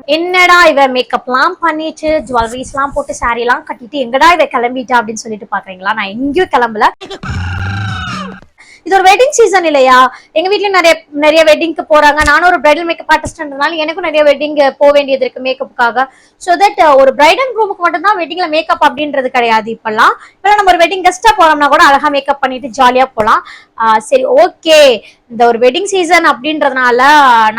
என்னடா இவ மேக்கப்லாம் பண்ணிட்டு ஜுவல்லரிஸ்லாம் போட்டு சாரீலாம் கட்டிட்டு எங்கடா இவ கிளம்பிட்டா அப்படின்னு சொல்லிட்டு பாக்குறீங்களா? நான் எங்கேயும் கிளம்பல. இது ஒரு வெட்டிங் சீசன் இல்லையா? எங்க வீட்ல நிறைய நிறைய வெட்டிங்க்கு போறாங்க. நானும் ஒரு பிரைடல் மேக்கப் ஆர்டிஸ்ட்ன்றதுனால எனக்கும் நிறைய வெட்டிங் போக வேண்டியது இருக்கு மேக்கப்புக்காக. சோ தட் ஒரு பிரைட் அண்ட் க்ரூமுக்கு மட்டும் தான் வெட்டிங்ல மேக்கப் அப்படின்றது கிடையாது. இப்பெல்லாம் நம்ம ஒரு வெட்டிங் கெஸ்டா போறோம்னா கூட அழகா மேக்கப் பண்ணிட்டு ஜாலியா போலாம். சரி, ஓகே, இந்த ஒரு வெட்டிங் சீசன் அப்படின்றதுனால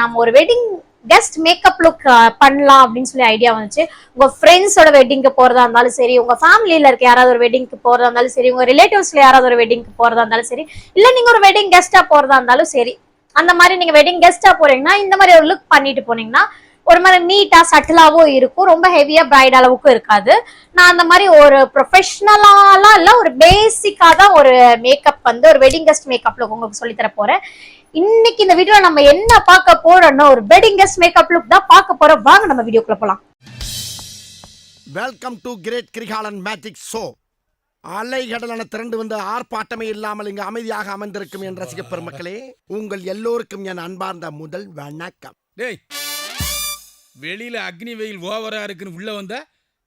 நம்ம ஒரு வெட்டிங் கெஸ்ட் மேக்கப் லுக் பண்ணலாம் அப்படின்னு சொல்லி ஐடியா வந்துச்சு. உங்க ஃப்ரெண்ட்ஸோட வெட்டிங்க்கு போறதா இருந்தாலும் சரி, உங்க ஃபேமிலியில இருக்க யாராவது ஒரு வெட்டிங்க்கு போறதா இருந்தாலும் சரி, உங்க ரிலேட்டிவ்ஸ்ல யாராவது ஒரு வெட்டிங்க்கு போறதா இருந்தாலும் சரி, இல்ல நீங்க ஒரு வெட்டிங் கெஸ்டா போறதா இருந்தாலும் சரி, அந்த மாதிரி நீங்க வெட்டிங் கெஸ்டா போறீங்கன்னா இந்த மாதிரி ஒரு லுக் பண்ணிட்டு போனீங்கன்னா ஒரு மாதிரி நீட்டா சட்டிலாவும் இருக்கும், ரொம்ப ஹெவியா பிரைட் அளவுக்கும் இருக்காது. நான் அந்த மாதிரி ஒரு ப்ரொஃபஷனலாலாம் இல்ல, ஒரு பேசிக்கா தான் ஒரு மேக்கப் வந்து ஒரு வெட்டிங் கெஸ்ட் மேக்கப் லுக் உங்களுக்கு சொல்லி தர போறேன். இன்னைக்கு இந்த வீடியோல நம்ம என்ன பார்க்க போறோம்னா ஒரு வெட்டிங் கெஸ்ட் மேக்கப் லுக் தான் பார்க்க போறோம். வாங்க நம்ம வீடியோக்குள்ள போலாம். Welcome to great Kirikalan magic show. அலைகடலான திரண்டு வந்து ஆர்ப்பாட்டமே இல்லாமல் இங்கு அமைதியாக அமர்ந்திருக்கும் என் ரசிக பெருமக்களே, உங்கள் எல்லோருக்கும் என் அன்பார்ந்த முதல் வணக்கம். டேய், வெளியில அக்னி வெயில் ஓவரா இருக்குன்னு உள்ள வந்தா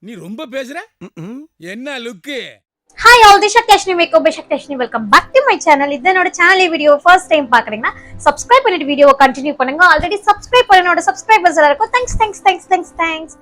நீ ரொம்ப பேசுற. என்ன லுக்கு? Hi all, this is Sakthiyasini, Makeoverbysakthiyasini. Welcome back to my channel. If you channel video first time பாக்குறீங்கன்னா subscribe பண்ணிட்டு வீடியோ கண்டினியூ பண்ணுங்க. ஆல்ரெடி subscribe பண்ணனோட subscribers எல்லாருக்கும் thanks.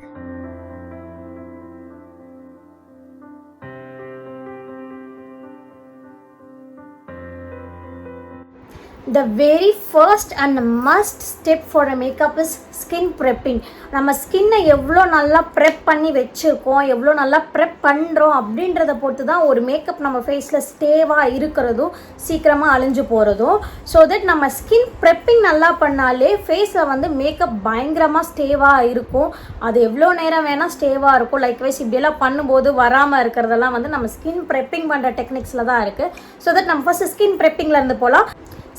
The very first and must step for a makeup is skin prepping. நம்ம ஸ்கின்னை எவ்வளோ நல்லா prep பண்ணி வச்சுருக்கோம், எவ்வளோ நல்லா ப்ரெப் பண்ணுறோம் அப்படின்றத பொறுத்து தான் ஒரு மேக்கப் நம்ம ஃபேஸில் ஸ்டேவாக இருக்கிறதும் சீக்கிரமாக அழிஞ்சு போகிறதும். ஸோ தட் நம்ம ஸ்கின் ப்ரெப்பிங் நல்லா பண்ணாலே ஃபேஸில் வந்து மேக்கப் பயங்கரமாக ஸ்டேவாக இருக்கும். அது எவ்வளோ நேரம் வேணால் ஸ்டேவாக இருக்கும். லைக் வைஸ் இப்படியெல்லாம் பண்ணும்போது வராமல் இருக்கிறதெல்லாம் வந்து நம்ம ஸ்கின் ப்ரெப்பிங் பண்ணுற டெக்னிக்ஸில் தான் இருக்குது. ஸோ தட் நம்ம ஃபஸ்ட்டு ஸ்கின் ப்ரெப்பிங்லேருந்து போகலாம்.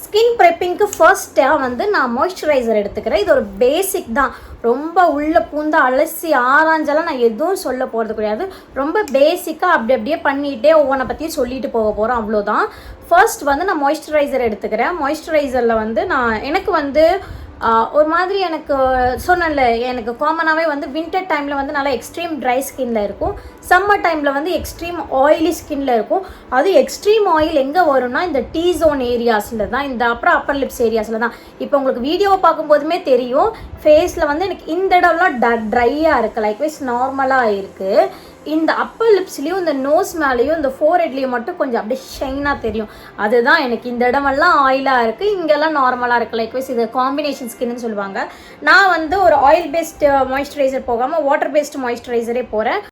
ஸ்கின் ப்ரெப்பிங்க்கு ஃபர்ஸ்ட்டாக வந்து நான் மாய்ஸ்சரைசர் எடுத்துக்கிறேன். இது ஒரு பேசிக் தான், ரொம்ப உள்ள பூந்து அலசி ஆராய்ஞ்செல்லாம் நான் எதுவும் சொல்ல போகிறது கிடையாது. ரொம்ப பேசிக்காக அப்படியே பண்ணிகிட்டே ஒவ்வொன்றை பற்றியும் சொல்லிட்டு போக போகிறோம், அவ்வளோதான். ஃபர்ஸ்ட் வந்து நான் மாய்ஸ்சரைசர் எடுத்துக்கிறேன். மாய்ஸ்சரைசரில் வந்து எனக்கு வந்து ஒரு மாதிரி எனக்கு சொன்னேன்ல, எனக்கு காமனாகவே வந்து வின்டர் டைமில் வந்து நல்லா எக்ஸ்ட்ரீம் ட்ரை ஸ்கின்ல இருக்கும், சம்மர் டைமில் வந்து எக்ஸ்ட்ரீம் ஆயிலி ஸ்கின்ல இருக்கும். அது எக்ஸ்ட்ரீம் ஆயில் எங்கே வரும்னா இந்த டீ ஜோன் ஏரியாஸில் தான், இந்த அப்புறம் அப்பர் லிப்ஸ் ஏரியாஸில் தான். இப்போ உங்களுக்கு வீடியோவை பார்க்கும்போதுமே தெரியும், ஃபேஸில் வந்து எனக்கு இந்த இடம்லாம் ட்ரையாக இருக்குது, லைக் வைஸ் நார்மலாக இருக்குது. இந்த அப்பர் லிப்ஸ்லேயும் இந்த நோஸ் மேலேயும் இந்த ஃபோர்ஹெட்லேயும் மட்டும் கொஞ்சம் அப்படியே ஷைனாக தெரியும். அதுதான் எனக்கு இந்த இடமெல்லாம் ஆயிலாக இருக்குது, இங்கெல்லாம் நார்மலாக இருக்குது. லைக் வைஸ் இது காம்பினேஷன் ஸ்கின்னு சொல்லுவாங்க. நான் வந்து ஒரு ஆயில் பேஸ்ட் மாய்ஸ்சரைசர் போகாமல் வாட்டர் பேஸ்ட் மாய்ஸ்சரைசரே போகிறேன்.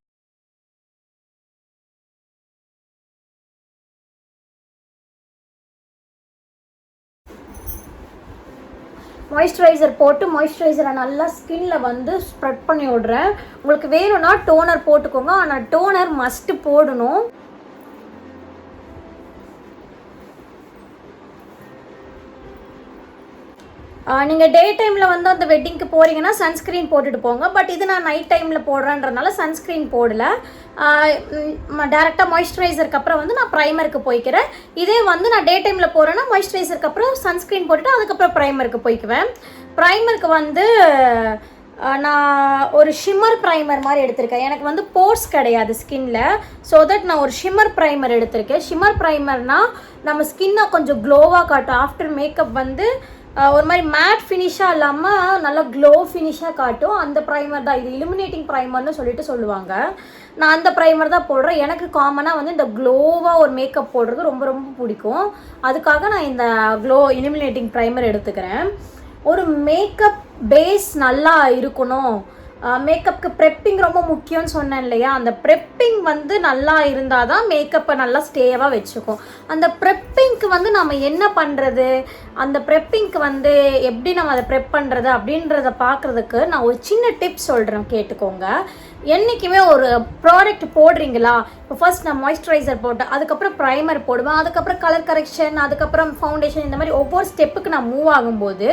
மாய்ஸ்சரைசர் போட்டு மாய்ஸ்சரைசரை நல்லா ஸ்கின்ல வந்து ஸ்ப்ரெட் பண்ணி விடுறேன். உங்களுக்கு வேணும்னா டோனர் போட்டுக்கோங்க, ஆனால் டோனர் மஸ்ட்டு போடணும். நீங்கள் டே டைமில் வந்து அந்த வெட்டிங்க்கு போகிறீங்கன்னா சன்ஸ்க்ரீன் போட்டுட்டு போங்க. பட் இது நான் நைட் டைமில் போடுறேன்றனால சன்ஸ்க்ரீன் போடலை. டேரெக்டாக மாய்ஸ்சரைசருக்கு அப்புறம் வந்து நான் ப்ரைமருக்கு போய்க்கிறேன். இதே வந்து நான் டே டைமில் போகிறேன்னா மாய்ஸ்சரைசருக்கு அப்புறம் சன்ஸ்க்ரீன் போட்டுட்டு அதுக்கப்புறம் ப்ரைமருக்கு போய்க்குவேன். ப்ரைமருக்கு வந்து நான் ஒரு ஷிம்மர் ப்ரைமர் மாதிரி எடுத்திருக்கேன். எனக்கு வந்து போர்ஸ் கிடையாது ஸ்கின்ல, ஸோ தட் நான் ஒரு ஷிம்மர் ப்ரைமர் எடுத்திருக்கேன். ஷிம்மர் ப்ரைமர்னால் நம்ம ஸ்கின்னை கொஞ்சம் க்ளோவாக காட்டும். ஆஃப்டர் மேக்கப் வந்து ஒரு மாதிரி மேட் ஃபினிஷாக இல்லாமல் நல்லா க்ளோ ஃபினிஷாக காட்டும். அந்த ப்ரைமர் தான் இது, இலுமினேட்டிங் ப்ரைமர்னு சொல்லுவாங்க. நான் அந்த ப்ரைமர் தான் போடுறேன். எனக்கு காமனாக வந்து இந்த க்ளோவாக ஒரு மேக்கப் போடுறது ரொம்ப ரொம்ப பிடிக்கும். அதுக்காக நான் இந்த இலுமினேட்டிங் ப்ரைமர் எடுத்துக்கிறேன். ஒரு மேக்கப் பேஸ் நல்லா இருக்கணும், மேக்கப்புக்கு ப்ரெப்பிங் ரொம்ப முக்கியம்னு சொன்னேன் இல்லையா, அந்த ப்ரெப்பிங் வந்து நல்லா இருந்தால் தான் மேக்கப்பை நல்லா ஸ்டேவாக வச்சுக்கும். அந்த ப்ரெப்பிங்க்கு வந்து நம்ம என்ன பண்ணுறது, அந்த ப்ரெப்பிங்க்கு வந்து எப்படி நம்ம அதை ப்ரெப் பண்ணுறது அப்படின்றத பார்க்குறதுக்கு நான் ஒரு சின்ன டிப்ஸ் சொல்கிறேன், கேட்டுக்கோங்க. என்றைக்குமே ஒரு ப்ராடக்ட் போடுறீங்களா, இப்போ ஃபர்ஸ்ட் நான் மாய்ஸ்சரைசர் போட்டேன், அதுக்கப்புறம் ப்ரைமர் போடுவேன், அதுக்கப்புறம் கலர் கரெக்ஷன், அதுக்கப்புறம் ஃபவுண்டேஷன், இந்த மாதிரி ஒவ்வொரு ஸ்டெப்புக்கு நான் மூவ் ஆகும்போது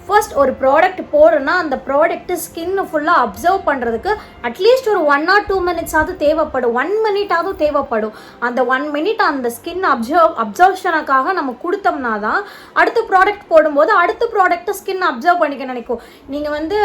ஃபர்ஸ்ட் ஒரு ப்ராடக்ட் போடுறேன்னா அந்த ப்ராடக்ட்டு ஸ்கின்னு ஃபுல்லாக அப்சர்வ் பண்ணுறதுக்கு அட்லீஸ்ட் ஒரு 1 or 2 minutes தேவைப்படும், 1 minute தேவைப்படும். அந்த 1 minute அந்த ஸ்கின் அப்சர்வேஷனுக்காக நம்ம கொடுத்தோம்னா தான் அடுத்த ப்ராடக்ட் போடும்போது அடுத்த ப்ராடக்ட்டை ஸ்கின் அப்சர்வ் பண்ணிக்க நினைக்கும். நீங்கள் வந்து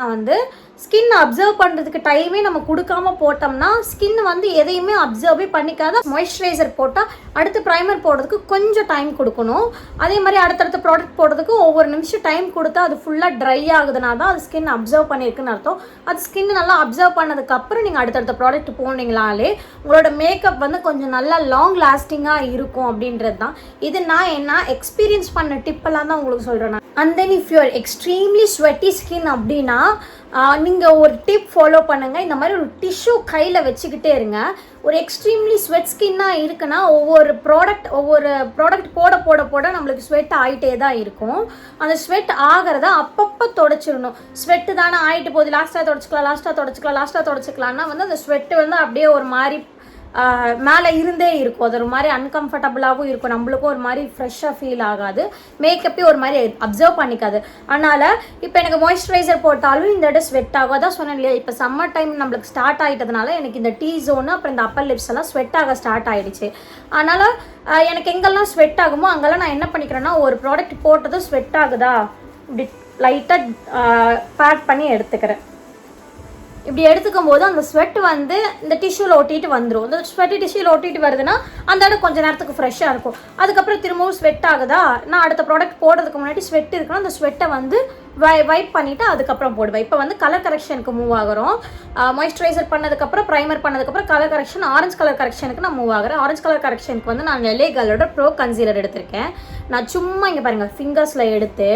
வந்து ஸ்கின் அப்சர்வ் பண்ணுறதுக்கு டைமே நம்ம கொடுக்காம போட்டோம்னா ஸ்கின் வந்து எதையுமே அப்சர்வே பண்ணிக்காத. மாய்ஸ்சரைசர் போட்டால் அடுத்து ப்ரைமர் போடுறதுக்கு கொஞ்சம் டைம் கொடுக்கணும். அதே மாதிரி அடுத்தடுத்த ப்ராடக்ட் போடுறதுக்கு ஒவ்வொரு நிமிஷம் டைம் கொடுத்தா அது ஃபுல்லாக ட்ரை ஆகுதுனா தான் அது ஸ்கின் அப்சர்வ் பண்ணியிருக்குன்னு அர்த்தம். அது ஸ்கின் நல்லா அப்சர்வ் பண்ணதுக்கப்புறம் நீங்கள் அடுத்தடுத்த ப்ராடக்ட் போனீங்களாலே உங்களோட மேக்கப் வந்து கொஞ்சம் நல்லா லாங் லாஸ்டிங்காக இருக்கும் அப்படின்றது தான். இது நான் என்ன எக்ஸ்பீரியன்ஸ் பண்ண டிப்பெல்லாம் தான் உங்களுக்கு சொல்கிறேன். And then if you are extremely ஸ்வெட்டி skin அப்படின்னா நீங்கள் ஒரு டிப் ஃபாலோ பண்ணுங்கள். இந்த மாதிரி ஒரு டிஷ்யூ கையில் வச்சுக்கிட்டே இருங்க. ஒரு எக்ஸ்ட்ரீம்லி ஸ்வெட் ஸ்கின்னாக இருக்குன்னா ஒவ்வொரு ப்ராடக்ட் போட நம்மளுக்கு ஸ்வெட் ஆகிட்டே தான் இருக்கும். அந்த ஸ்வெட் ஆகிறத அப்பப்போ தொடச்சிடணும். ஸ்வெட்டு தானே ஆகிட்டு போகுது, லாஸ்ட்டாக தொடச்சிக்கலாம்னா வந்து அந்த ஸ்வெட்டு வந்து அப்படியே ஒரு மாதிரி மேலே இருந்தே இருக்கும். அது ஒரு மாதிரி அன்கம்ஃபர்டபுளாகவும் இருக்கும். நம்மளுக்கும் ஒரு மாதிரி ஃப்ரெஷ்ஷாக ஃபீல் ஆகாது. மேக்கப்பே ஒரு மாதிரி அப்சர்வ் பண்ணிக்காது. அதனால் இப்போ எனக்கு மாய்ஸ்சரைசர் போட்டாலும் இந்த இடம் ஸ்வெட் ஆகும். அதான் சொன்னேன் இல்லையா, இப்போ சம்மர் டைம் நம்மளுக்கு ஸ்டார்ட் ஆகிட்டதுனால எனக்கு இந்த டீ ஜோனு அப்புறம் இந்த அப்பர் லிப்ஸ் எல்லாம் ஸ்வெட் ஆக ஸ்டார்ட் ஆகிடுச்சு. அதனால் எனக்கு எங்கெல்லாம் ஸ்வெட் ஆகுமோ அங்கெல்லாம் நான் என்ன பண்ணிக்கிறேன்னா ஒரு ப்ராடக்ட் போட்டதும் ஸ்வெட் ஆகுதா இப்படி லைட்டாக பேட் பண்ணி எடுத்துக்கிறேன். இப்படி எடுத்துக்கும் போது அந்த ஸ்வெட் வந்து இந்த டிஷ்யூவில் ஒட்டிட்டு வந்துடும். இந்த ஸ்வெட்டு டிஷ்யூவில் ஒட்டிட்டு வருதுன்னா அந்த இடம் கொஞ்சம் நேரத்துக்கு ஃப்ரெஷ்ஷாக இருக்கும். அதுக்கப்புறம் திரும்பவும் ஸ்வெட் ஆகுதா, நான் அடுத்த ப்ராடக்ட் போடுறதுக்கு முன்னாடி ஸ்வெட் இருக்குன்னா அந்த ஸ்வெட்டை வந்து வைப் பண்ணிவிட்டு அதுக்கப்புறம் போடுவேன். இப்போ வந்து கலர் கரெக்ஷனுக்கு மூவ் ஆகிறோம். மாய்ஸ்சரைசர் பண்ணதுக்கப்புறம் ப்ரைமர் பண்ணதுக்கப்புறம் கலர் கரெக்ஷன் ஆரஞ்ச் கலர் கரெக்ஷனுக்கு நான் மூவ் ஆகிறேன். ஆரஞ்ச் கலர் கரெக்ஷனுக்கு வந்து நான் LA Girlோட ப்ரோ கன்சீலர் எடுத்திருக்கேன். நான் சும்மா இங்கே பாருங்கள் ஃபிங்கர்ஸில் எடுத்து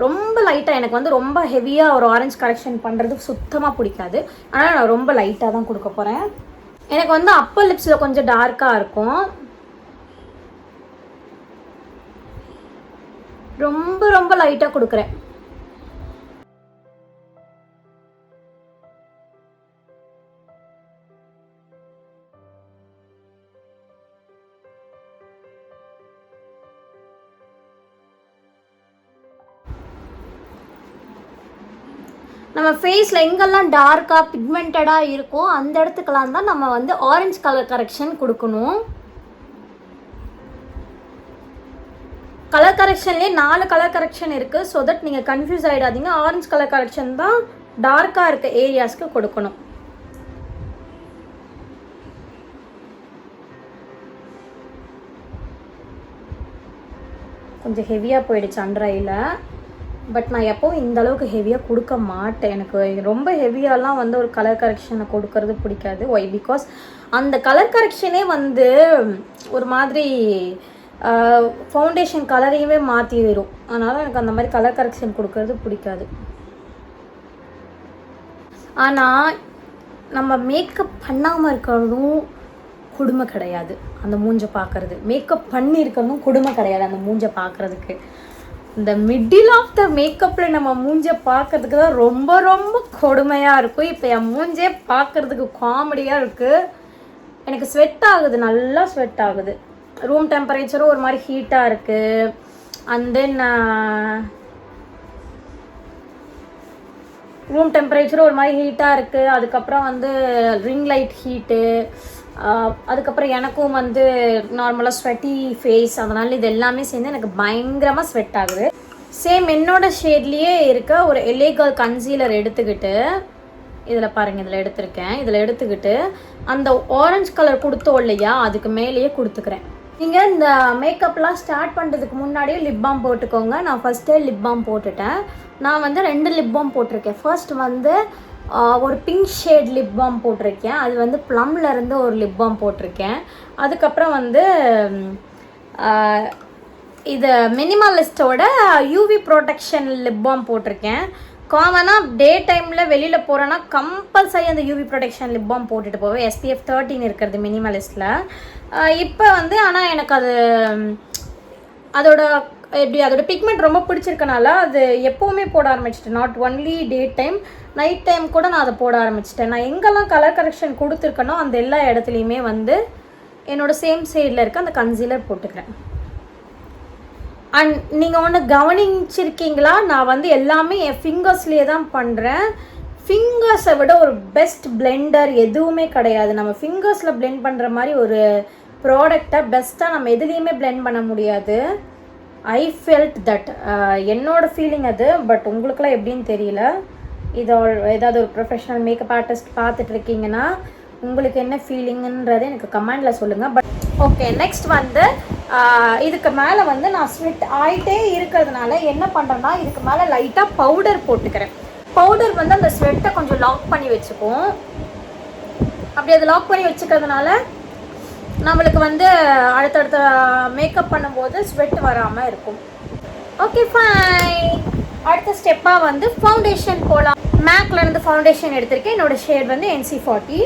ரொம்ப லைட்டாக, எனக்கு வந்து ரொம்ப ஹெவியாக ஒரு ஆரஞ்ச் கரெக்ஷன் பண்ணுறதுக்கு சுத்தமாக பிடிக்காது. ஆனால் நான் ரொம்ப லைட்டாக தான் கொடுக்க போகிறேன். எனக்கு வந்து அப்பர் லிப்ஸில் கொஞ்சம் டார்க்காக இருக்கும். ரொம்ப லைட்டாக கொடுக்குறேன். நம்ம ஃபேஸில் எங்கெல்லாம் டார்க்காக பிக்மெண்டடாக இருக்கோ அந்த இடத்துக்கெல்லாம் தான் நம்ம வந்து ஆரஞ்ச் கலர் கரெக்ஷன் கொடுக்கணும். கலர் கரெக்ஷன்லேயே 4 கலர் கரெக்ஷன் இருக்குது. ஸோ தட் நீங்கள் கன்ஃபியூஸ் ஆகிடாதீங்க. ஆரஞ்ச் கலர் கரெக்ஷன் தான் டார்க்காக இருக்க ஏரியாஸ்க்கு கொடுக்கணும். கொஞ்சம் ஹெவியாக போயிடுச்சு அண்டர் ஐயில். பட் நான் எப்போவும் இந்த அளவுக்கு ஹெவியாக கொடுக்க மாட்டேன். எனக்கு ரொம்ப ஹெவியாலாம் வந்து ஒரு கலர் கரெக்ஷனை கொடுக்கறது பிடிக்காது. ஒய் பிகாஸ் அந்த கலர் கரெக்ஷனே வந்து ஒரு மாதிரி ஃபவுண்டேஷன் கலரையுமே மாற்றி வரும். அதனால் எனக்கு அந்த மாதிரி கலர் கரெக்ஷன் கொடுக்கறது பிடிக்காது. ஆனால் நம்ம மேக்கப் பண்ணாமல் இருக்கிறதும் கொடுமை கிடையாது அந்த மூஞ்சை பார்க்குறது. மேக்கப் பண்ணியிருக்கிறதும் கொடுமை கிடையாது அந்த மூஞ்சை பார்க்குறதுக்கு. இந்த மிடில் ஆஃப் த மேக்கப்பில் நம்ம மூஞ்சை பார்க்கறதுக்கு தான் ரொம்ப கொடுமையாக இருக்கும். இப்போ என் மூஞ்சே பார்க்குறதுக்கு காமெடியாக இருக்குது. எனக்கு ஸ்வெட் ஆகுது, நல்லா ஸ்வெட் ஆகுது. ரூம் டெம்பரேச்சரும் ஒரு மாதிரி ஹீட்டாக இருக்குது. அண்ட் தென் ரூம் டெம்பரேச்சரும் ஒரு மாதிரி ஹீட்டாக இருக்குது. அதுக்கப்புறம் வந்து ரிங் லைட் ஹீட்டு, அதுக்கப்புறம் எனக்கும் வந்து நார்மலாக ஸ்வெட்டி ஃபேஸ். அதனால் இது எல்லாமே சேர்ந்து எனக்கு பயங்கரமாக ஸ்வெட் ஆகுது. சேம் என்னோட ஷேட்லேயே இருக்க ஒரு LA Girl கன்சீலர் எடுத்துக்கிட்டு இதில் பாருங்கள், இதில் எடுத்திருக்கேன். இதில் எடுத்துக்கிட்டு அந்த ஆரஞ்சு கலர் கொடுத்தோம் இல்லையா, அதுக்கு மேலேயே கொடுத்துக்கிறேன். நீங்கள் இந்த மேக்கப்லாம் ஸ்டார்ட் பண்ணுறதுக்கு முன்னாடியே லிப் பாம் போட்டுக்கோங்க. நான் ஃபஸ்ட்டே லிப் பாம் போட்டுட்டேன். நான் வந்து 2 லிப் பாம் போட்டிருக்கேன். ஃபர்ஸ்ட் வந்து ஒரு பிங்க் ஷேட் லிப் பாம் போட்டிருக்கேன். அது வந்து ப்ளம்லேருந்து ஒரு லிப் பாம் போட்டிருக்கேன். அதுக்கப்புறம் வந்து இது மினிமலிஸ்டோட UV ப்ரொடெக்ஷன் லிப் பாம் போட்டிருக்கேன். காமனாக டே டைமில் வெளியில் போகிறேன்னா கம்பல்சரி அந்த UV ப்ரொடெக்ஷன் லிப் பாம் போட்டுட்டு போவேன். SPF 13 இருக்கிறது மினிமலிஸ்டில். இப்போ வந்து ஆனால் எனக்கு அது அதோட பிக்மெண்ட் ரொம்ப பிடிச்சிருக்கனால அது எப்போவுமே போட ஆரம்பிச்சிட்டேன். Not only day time, night time கூட நான் அதை போட ஆரம்பிச்சிட்டேன். நான் எங்கெல்லாம் கலர் கரெக்ஷன் கொடுத்துருக்கனோ அந்த எல்லா இடத்துலையுமே வந்து என்னோடய சேம் சைடில் இருக்க அந்த கன்சீலர் போட்டுக்கிறேன். அண்ட் நீங்கள் ஒன்று கவனிச்சிருக்கீங்களா, நான் வந்து எல்லாமே என் ஃபிங்கர்ஸ்லேயே தான் பண்ணுறேன். ஃபிங்கர்ஸை விட ஒரு பெஸ்ட் பிளெண்டர் எதுவுமே கிடையாது. நம்ம ஃபிங்கர்ஸில் பிளெண்ட் பண்ணுற மாதிரி ஒரு ப்ராடக்டை பெஸ்ட்டாக நம்ம எதுலேயுமே பிளெண்ட் பண்ண முடியாது. ஐ ஃபெல்ட் தட், என்னோடய ஃபீலிங் அது. பட் உங்களுக்குலாம் எப்படின்னு தெரியல. இதோ ஏதாவது ஒரு ப்ரொஃபஷனல் மேக்கப் ஆர்டிஸ்ட் பார்த்துட்டு இருக்கீங்கன்னா உங்களுக்கு என்ன ஃபீலிங்குன்றதை எனக்கு கமெண்டில் சொல்லுங்கள். பட் ஓகே, நெக்ஸ்ட் வந்து இதுக்கு மேலே வந்து நான் ஸ்வெட் ஆகிட்டே இருக்கிறதுனால என்ன பண்ணுறேன்னா இதுக்கு மேலே லைட்டாக பவுடர் போட்டுக்கிறேன். பவுடர் வந்து அந்த ஸ்வெட்டை கொஞ்சம் லாக் பண்ணி வச்சுக்கும். அப்படி அதை லாக் பண்ணி வச்சுக்கிறதுனால நம்மளுக்கு வந்து அடுத்தடுத்த மேக்கப் பண்ணும்போது ஸ்வெட் வராமல் இருக்கும். Okay fine. அடுத்த ஸ்டெப்பாக வந்து ஃபவுண்டேஷன் போகலாம். மேக்லேருந்து ஃபவுண்டேஷன் எடுத்திருக்கேன். என்னோடய ஷேட் வந்து NC40.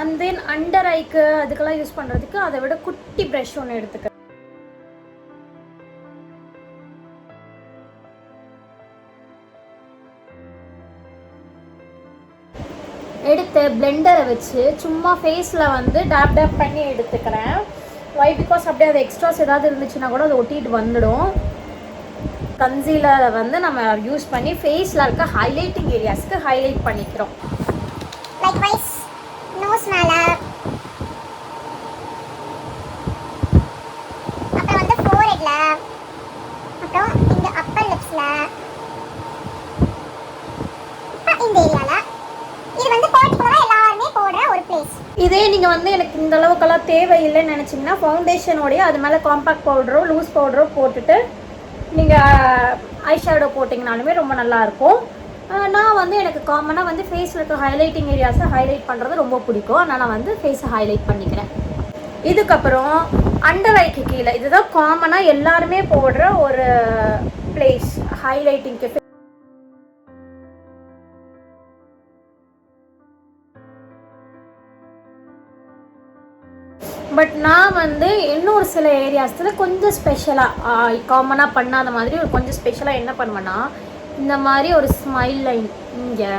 அண்ட் தென் அண்டர் ஐக்கு அதுக்கெல்லாம் யூஸ் பண்ணுறதுக்கு அதை விட குட்டி ப்ரஷ் ஒன்று எடுத்துக்க. எடுத்து பிளெண்டரை வச்சு சும்மா ஃபேஸில் வந்து டேப் டேப் பண்ணி எடுத்துக்கிறேன். வை பிகாஸ் அப்படியே அது எக்ஸ்ட்ராஸ் ஏதாவது இருந்துச்சுன்னா கூட அதை ஒட்டிட்டு வந்துடும். கன்சீலரை வந்து நம்ம யூஸ் பண்ணி ஃபேஸில் இருக்க ஹைலைட்டிங் ஏரியாஸ்க்கு ஹைலைட் பண்ணிக்கிறோம். லைக்வைஸ் நோஸ் மேலே, அப்புறம் வந்து ஃபோர்ஹெட்ல, அப்புறம் இந்த அப்பர் லிப்ஸ்ல, இந்த ஏரியால. இது வந்து பர்டிகுலரா எல்லாருமே போடுற ஒரு பிளேஸ். இதே நீங்கள் வந்து எனக்கு இந்த அளவுக்கெல்லாம் தேவையில்லைன்னு நினச்சிங்கன்னா ஃபவுண்டேஷனோடைய அது மேலே காம்பேக்ட் பவுடரோ லூஸ் பவுடரோ போட்டுட்டு நீங்கள் ஐஷேடோ போட்டிங்கனாலுமே ரொம்ப நல்லாயிருக்கும். நான் வந்து எனக்கு காமனாக வந்து ஃபேஸில் இருக்க ஹைலைட்டிங் ஏரியாஸை ஹைலைட் பண்ணுறது ரொம்ப பிடிக்கும். ஆனால் நான் வந்து ஃபேஸை ஹைலைட் பண்ணிக்கிறேன். இதுக்கப்புறம் அண்டர் ஐக்கு கீழே இதுதான் காமனாக எல்லாருமே போடுற ஒரு பிளேஸ் ஹைலைட்டிங்க்கு. பட் நான் வந்து இன்னொரு சில ஏரியாஸில் கொஞ்சம் ஸ்பெஷலாக காமனாக பண்ணாத மாதிரி ஒரு கொஞ்சம் ஸ்பெஷலாக என்ன பண்ணுவேன்னா இந்த மாதிரி ஒரு ஸ்மைல் லைன் இங்கே.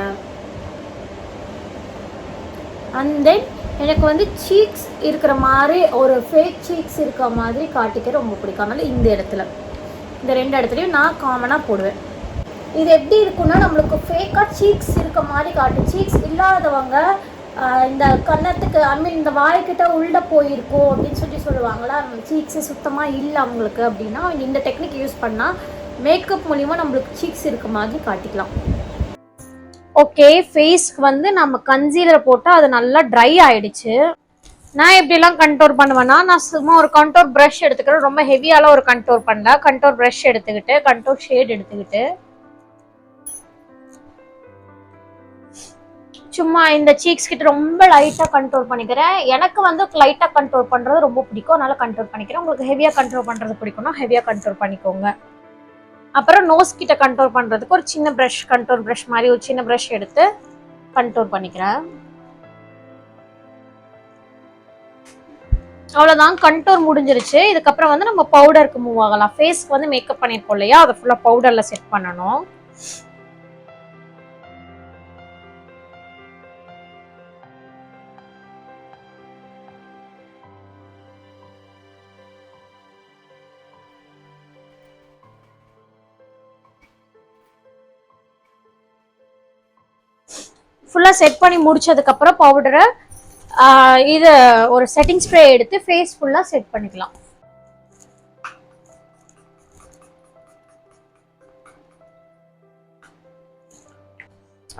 அண்ட் தென் எனக்கு வந்து சீக்ஸ் இருக்கிற மாதிரி ஒரு ஃபேக் சீக்ஸ் இருக்கிற மாதிரி காட்டிக்க ரொம்ப பிடிக்கும். அதனால இந்த இடத்துல இந்த 2 இடத்துலையும் நான் காமனாக போடுவேன். இது எப்படி இருக்குன்னா நம்மளுக்கு ஃபேக்காக சீக்ஸ் இருக்க மாதிரி காட்டும். சீக்ஸ் இல்லாதவங்க இந்த கன்னத்துக்கு இந்த வாய்க்கிட்ட உள்ள போயிருக்கோம் அப்படின்னு சொல்லுவாங்களா, சீக்ஸு சுத்தமாக இல்லை அவங்களுக்கு அப்படின்னா இந்த டெக்னிக் யூஸ் பண்ணால் மேக்கப் மூலிமா நம்மளுக்கு சீக்ஸ் இருக்க மாதிரி காட்டிக்கலாம். ஓகே, ஃபேஸ்க்கு வந்து நம்ம கன்சீலர் போட்டால் அது நல்லா ட்ரை ஆகிடுச்சு. நான் எப்படிலாம் கண்டோர் பண்ணுவேன்னா நான் சும்மா ஒரு கண்டோர் ப்ரஷ் எடுத்துக்கிறேன். ரொம்ப ஹெவியாலாம் ஒரு கண்டோர் பண்ணல. கண்டோர் ப்ரஷ் எடுத்துக்கிட்டு கண்டோர் ஷேட் எடுத்துக்கிட்டு சும்மா இந்த சீக்ஸ் கிட்ட ரொம்ப லைட்டாக கண்ட்ரோல் பண்ணிக்கிறேன். எனக்கு வந்து லைட்டாக கண்ட்ரோல் பண்ணுறது ரொம்ப பிடிக்கும், அதனால கண்ட்ரோல் பண்ணிக்கிறேன். உங்களுக்கு ஹெவியாக கண்ட்ரோல் பண்ணுறது பிடிக்கும்னா ஹெவியாக கண்ட்ரோல் பண்ணிக்கோங்க. அப்புறம் நோஸ் கிட்ட கண்ட்ரோல் பண்ணுறதுக்கு ஒரு சின்ன ப்ரஷ், கண்ட்ரோல் ப்ரஷ் மாதிரி ஒரு சின்ன ப்ரஷ் எடுத்து கண்ட்ரோல் பண்ணிக்கிறேன். அவ்வளோதான், கண்ட்ரோல் முடிஞ்சிருச்சு. இதுக்கப்புறம் வந்து நம்ம பவுடருக்கு மூவ் ஆகலாம். ஃபேஸ்க்கு வந்து மேக்கப் பண்ணியிருக்கோம் இல்லையா, அதை ஃபுல்லாக பவுடரில் செட் பண்ணணும். ஃபுல்லாக செட் பண்ணி முடிச்சதுக்கப்புறம் பவுடரை இது ஒரு செட்டிங் ஸ்ப்ரே எடுத்து ஃபேஸ் ஃபுல்லாக செட் பண்ணிக்கலாம்.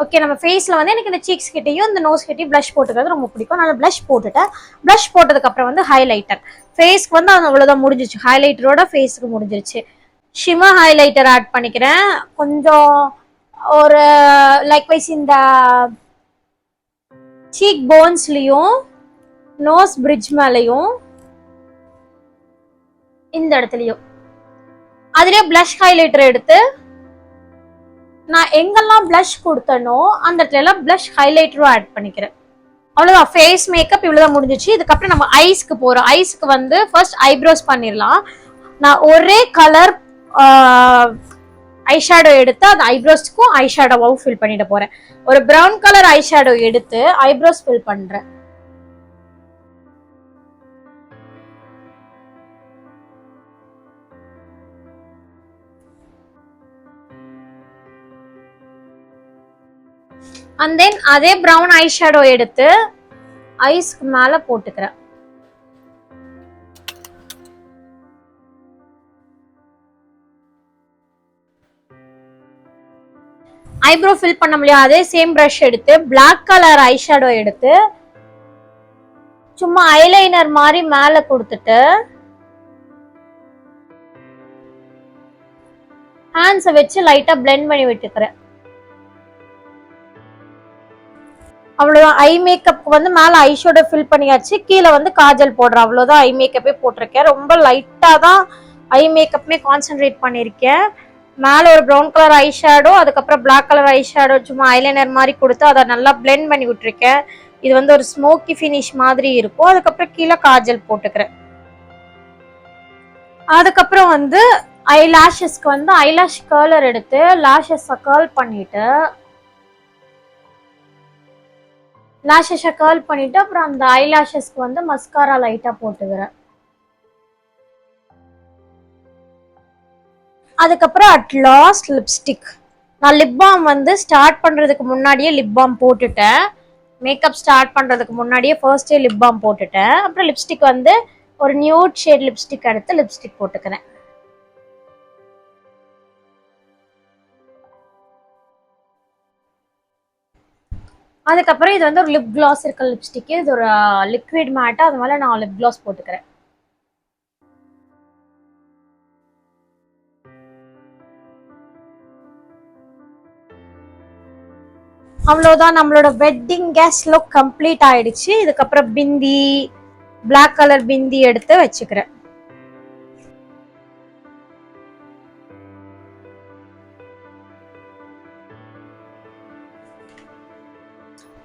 ஓகே, நம்ம ஃபேஸில் வந்து எனக்கு இந்த சீக்ஸ் கிட்டையும் இந்த நோஸ் கிட்டையும் ப்ளஷ் போட்டுக்கிறது ரொம்ப பிடிக்கும். அதனால ப்ளஷ் போட்டுட்டேன். ப்ளஷ் போட்டதுக்கப்புறம் வந்து ஹைலைட்டர். ஃபேஸ்க்கு வந்து அது அவ்வளோதான் முடிஞ்சிச்சு. ஹைலைட்டரோட ஃபேஸுக்கு முடிஞ்சிருச்சு. ஷிமர் ஹைலைட்டர் ஆட் பண்ணிக்கிறேன். கொஞ்சம் ஒரு லைக்வைஸ் இந்த சீக் போன்ஸ்லையும் நோஸ் பிரிட்ஜ் மேலையும் இந்த இடத்துலையும் அதுலேயே ப்ளஷ் ஹைலைட்டர் எடுத்து நான் எங்கெல்லாம் ப்ளஷ் கொடுத்தனோ அந்த இடத்துல எல்லாம் ப்ளஷ் ஹைலைட்டரும் ஆட் பண்ணிக்கிறேன். அவ்வளோதான், ஃபேஸ் மேக்கப் இவ்வளோதான் முடிஞ்சிச்சு. இதுக்கப்புறம் நம்ம ஐஸ்க்கு போகிறோம். ஐஸ்க்கு வந்து ஃபர்ஸ்ட் ஐப்ரோஸ் பண்ணிடலாம். நான் ஒரே கலர் ஐஷேடோ எடுத்து அந்த ஐப்ரோஸ்க்கும் ஐஷேடோவாகவும் ஃபில் பண்ணிட்டு போகிறேன். ஒரு ப்ரௌன் கலர் ஐஷேடோ எடுத்து ஐப்ரோஸ் ஃபில் பண்ணுறேன். அண்ட் தென் அதே ப்ரௌன் ஐ ஷேடோ எடுத்து ஐஸ்க்கு மேல போட்டுக்கிறேன். ஐப்ரோ ஃபில் பண்ண முடியாது. அதே சேம் ப்ரஷ் எடுத்து பிளாக் கலர் ஐ ஷேடோ எடுத்து சும்மா ஐலைனர் மாதிரி மேல கொடுத்துட்டு ஹேண்ட்ஸை வச்சு லைட்டா பிளெண்ட் பண்ணி விட்டுக்கிறேன். அவ்வளவுதான். ஐ மேக்கப் வந்து மேல ஐ ஷேடோ ஃபில் பண்ணியாச்சு. கீழே வந்து காஜல் போடுறேன். அவ்வளவுதான். ஐ மேக்கப்பே போட்டிருக்கேன். ரொம்ப லைட்டா தான் ஐ மேக்கப்மே கான்சென்ட்ரேட் பண்ணிருக்கேன். மேல ஒரு ப்ரௌன் கலர் ஐ ஷேடோ, அதுக்கப்புறம் பிளாக் கலர் ஐ ஷேடோ சும்மா ஐலைனர் மாதிரி கொடுத்து அதை நல்லா பிளெண்ட் பண்ணி விட்டுருக்கேன். இது வந்து ஒரு ஸ்மோக்கி ஃபினிஷ் மாதிரி இருக்கும். அதுக்கப்புறம் கீழே காஜல் போட்டுக்கிறேன். அதுக்கப்புறம் வந்து ஐ லாஷஸ்க்கு வந்து ஐலாஷ் கர்லர் எடுத்து லாஷஸை கர்ல் பண்ணிட்டு அப்புறம் அந்த ஐ லாஷஸ்க்கு வந்து மஸ்காரா லைட்டா போட்டுக்கிறேன். அதுக்கப்புறம் அட் லாஸ்ட் லிப்ஸ்டிக். நான் லிப் பாம் வந்து ஸ்டார்ட் பண்றதுக்கு முன்னாடியே லிப் பாம் போட்டுட்டேன். மேக்கப் ஸ்டார்ட் பண்றதுக்கு முன்னாடியே ஃபர்ஸ்டே லிப் பாம் போட்டுட்டேன். அப்புறம் லிப்ஸ்டிக் வந்து ஒரு நியூட் ஷேட் லிப்ஸ்டிக் எடுத்து லிப்ஸ்டிக் போட்டுக்கிறேன். அதுக்கப்புறம் இது வந்து ஒரு லிப் கிளாஸ் இருக்க லிப்ஸ்டிக். இது ஒரு லிக்விட் மேட்டா, அது மேல நான் லிப் கிளாஸ் போட்டுக்கிறேன். அவ்வளவுதான். நம்மளோட வெட்டிங் கெஸ்ட் லுக் கம்ப்ளீட் ஆயிடுச்சு. இதுக்கப்புறம் பிந்தி, பிளாக் கலர் பிந்தி எடுத்து வச்சுக்கிறேன்.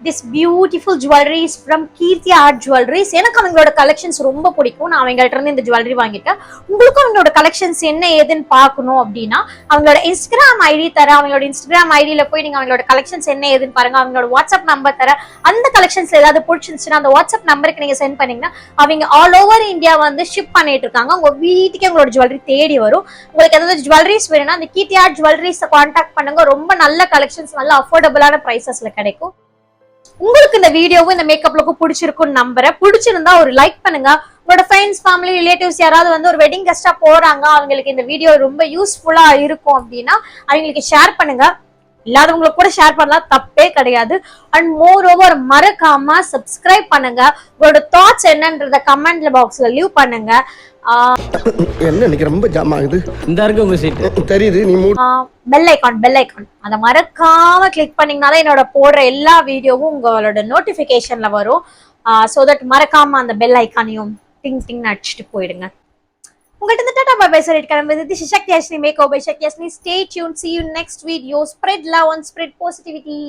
This beautiful jewelry is from Keerti Art Jewelleries. எனக்கு அவங்களோட கலெக்ஷன்ஸ் ரொம்ப பிடிக்கும். நான் அவங்கள்ட்ட இருந்து இந்த ஜுவல்லரி வாங்கிட்டேன். உங்களுக்கும் அவங்களோட கலெக்ஷன்ஸ் என்ன ஏதுன்னு பார்க்கணும் அப்படின்னா அவங்களோட இன்ஸ்டாகிராம் ஐடி தர. அவங்களோட இன்ஸ்டாகிராம் ஐடியில போய் நீங்க அவங்களோட கலெக்ஷன்ஸ் என்ன ஏதுன்னு பாருங்க. அவங்களோட வாட்ஸ்அப் நம்பர் தர. அந்த கலெக்ஷன்ஸ்ல ஏதாவது பிடிச்சிருந்துச்சுன்னா அந்த வாட்ஸ்அப் நம்பருக்கு நீங்க சென்ட் பண்ணீங்கன்னா அவங்க ஆல் ஓவர் இந்தியா வந்து ஷிப் பண்ணிட்டு இருக்காங்க. உங்க வீட்டுக்கு உங்களோட ஜுவல்லரி தேடி வரும். உங்களுக்கு ஏதாவது ஜுவல்லரிஸ் வேணும்னா அந்த கீர்த்தி ஆர்ட் ஜுவல்லரிஸ் கான்டாக்ட் பண்ணுங்க. ரொம்ப நல்ல கலெக்ஷன்ஸ், நல்ல அஃபோர்டபுளான பிரைசஸ்ல கிடைக்கும். உங்களுக்கு இந்த வீடியோவும் இந்த மேக்கப் லுக்கும் பிடிச்சிருக்கும்னு நம்புறேன். பிடிச்சிருந்தா ஒரு லைக் பண்ணுங்க. உங்களோட ஃப்ரெண்ட்ஸ், ஃபேமிலி, ரிலேட்டிவ்ஸ் யாராவது வந்து ஒரு வெட்டிங் கெஸ்டா போறாங்க, அவங்களுக்கு இந்த வீடியோ ரொம்ப யூஸ்ஃபுல்லா இருக்கும் அப்படின்னா அவங்களுக்கு ஷேர் பண்ணுங்க. இல்லாதவங்களுக்கு கூட ஷேர் பண்ணலாம், தப்பே கிடையாது. அண்ட் மோர் ஓவர் மறக்காம சப்ஸ்கிரைப் பண்ணுங்க. உங்களோட தாட்ஸ் என்னன்றத கமெண்ட்ல பாக்ஸ்ல லீவ் பண்ணுங்க. என்ன இன்னைக்கு ரொம்ப ஜாம் ஆகுது. இந்த இருக்கு உங்க சீட் தெரியுது. நீ பெல் ஐகான் அதை மறக்காம கிளிக் பண்ணீங்கன்னா என்னோட போடுற எல்லா வீடியோவும் உங்களோட நோட்டிபிகேஷன்ல வரும். சோ தட் மறக்காம அந்த பெல் ஐகானையும் டிங் டிங் அடிச்சுட்டு போயிடுங்க. உங்கள்கிட்ட இந்த டாடா பை பை சொல்லிட்டு கிளம்புது. This is Sakthiyasini, Makeoverbysakthiyasini. Stay tuned. See you next video. Spread love and spread positivity.